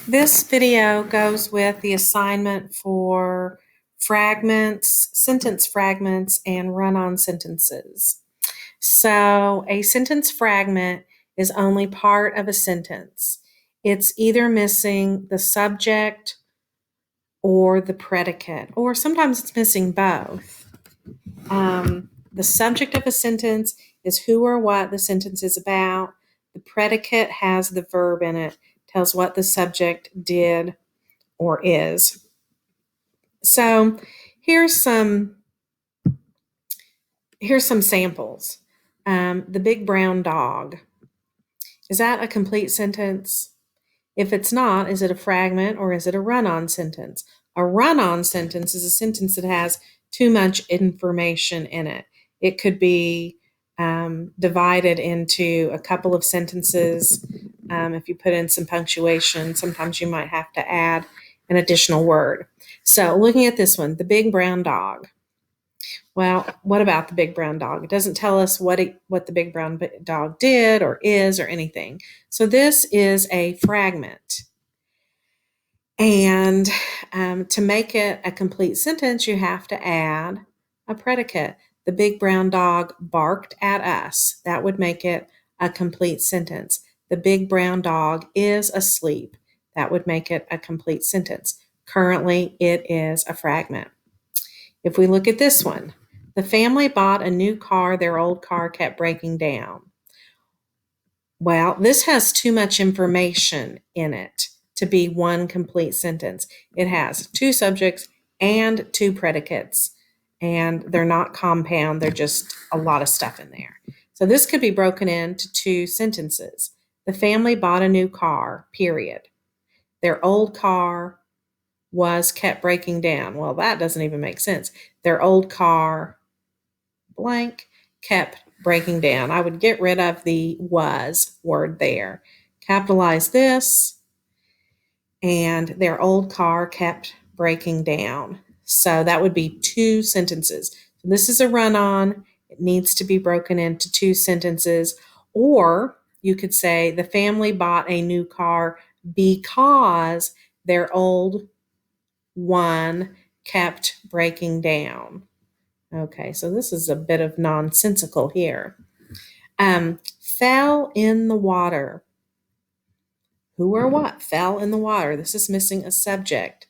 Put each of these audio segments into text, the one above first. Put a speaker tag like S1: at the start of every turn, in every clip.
S1: This video goes with the assignment for fragments, sentence fragments, and run-on sentences. So a sentence fragment is only part of a sentence. It's either missing the subject or the predicate, or sometimes it's missing both. The subject of a sentence is who or what the sentence is about. The predicate has the verb in it, tells what the subject did or is. So here's some samples. The big brown dog. Is that a complete sentence? If it's not, is it a fragment or is it a run-on sentence? A run-on sentence is a sentence that has too much information in it. It could be divided into a couple of sentences. If you put in some punctuation, sometimes you might have to add an additional word. So looking at this one, the big brown dog. Well, what about the big brown dog? It doesn't tell us what the big brown dog did or is or anything. So this is a fragment. And to make it a complete sentence, you have to add a predicate. The big brown dog barked at us. That would make it a complete sentence. The big brown dog is asleep. That would make it a complete sentence. Currently, it is a fragment. If we look at this one, the family bought a new car. Their old car kept breaking down. Well, this has too much information in it to be one complete sentence. It has two subjects and two predicates, and they're not compound. They're just a lot of stuff in there. So this could be broken into two sentences. The family bought a new car, period. Their old car kept breaking down. Well, that doesn't even make sense. Their old car blank kept breaking down. I would get rid of the was word there. Capitalize this, and their old car kept breaking down. So that would be two sentences. So this is a run-on. It needs to be broken into two sentences. Or you could say the family bought a new car because their old one kept breaking down. Okay, so this is a bit of nonsensical here. Fell in the water. Who or what fell in the water? This is missing a subject.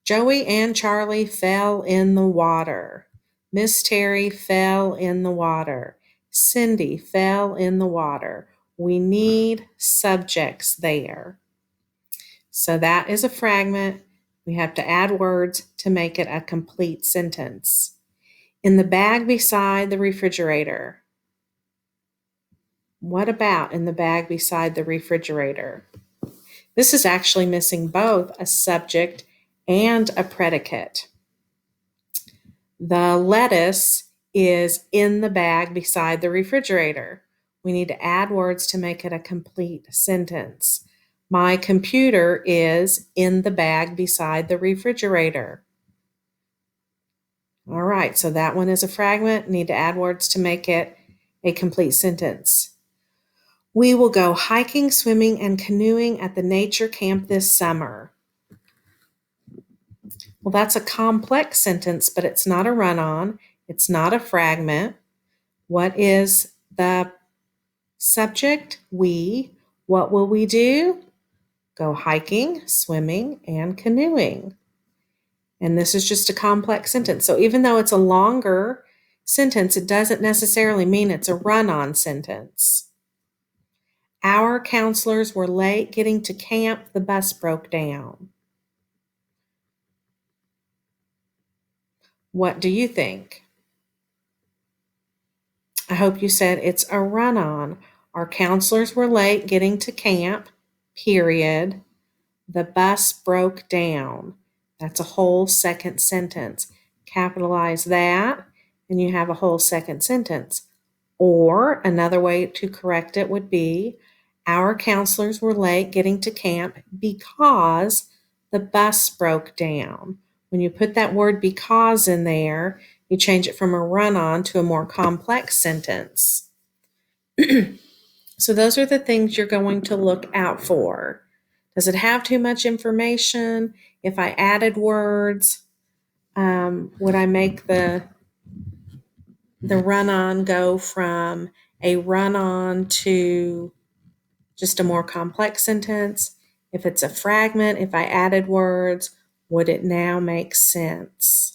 S1: Joey and Charlie fell in the water. Miss Terry fell in the water. Cindy fell in the water. We need subjects there. So that is a fragment. We have to add words to make it a complete sentence. In the bag beside the refrigerator. What about in the bag beside the refrigerator? This is actually missing both a subject and a predicate. The lettuce is in the bag beside the refrigerator. We need to add words to make it a complete sentence. My computer is in the bag beside the refrigerator. All right, so that one is a fragment. Need to add words to make it a complete sentence. We will go hiking, swimming, and canoeing at the nature camp this summer. Well, that's a complex sentence, but it's not a run-on. It's not a fragment. What is the subject? We. What will we do? Go hiking, swimming, and canoeing. And this is just a complex sentence. So even though it's a longer sentence, it doesn't necessarily mean it's a run-on sentence. Our counselors were late getting to camp. The bus broke down. What do you think? I hope you said it's a run-on. Our counselors were late getting to camp, period. The bus broke down. That's a whole second sentence. Capitalize that, and you have a whole second sentence. Or another way to correct it would be, our counselors were late getting to camp because the bus broke down. When you put that word because in there, you change it from a run-on to a more complex sentence. So those are the things you're going to look out for. Does it have too much information? If I added words, would I make the run-on go from a run-on to just a more complex sentence? If it's a fragment, if I added words, would it now make sense?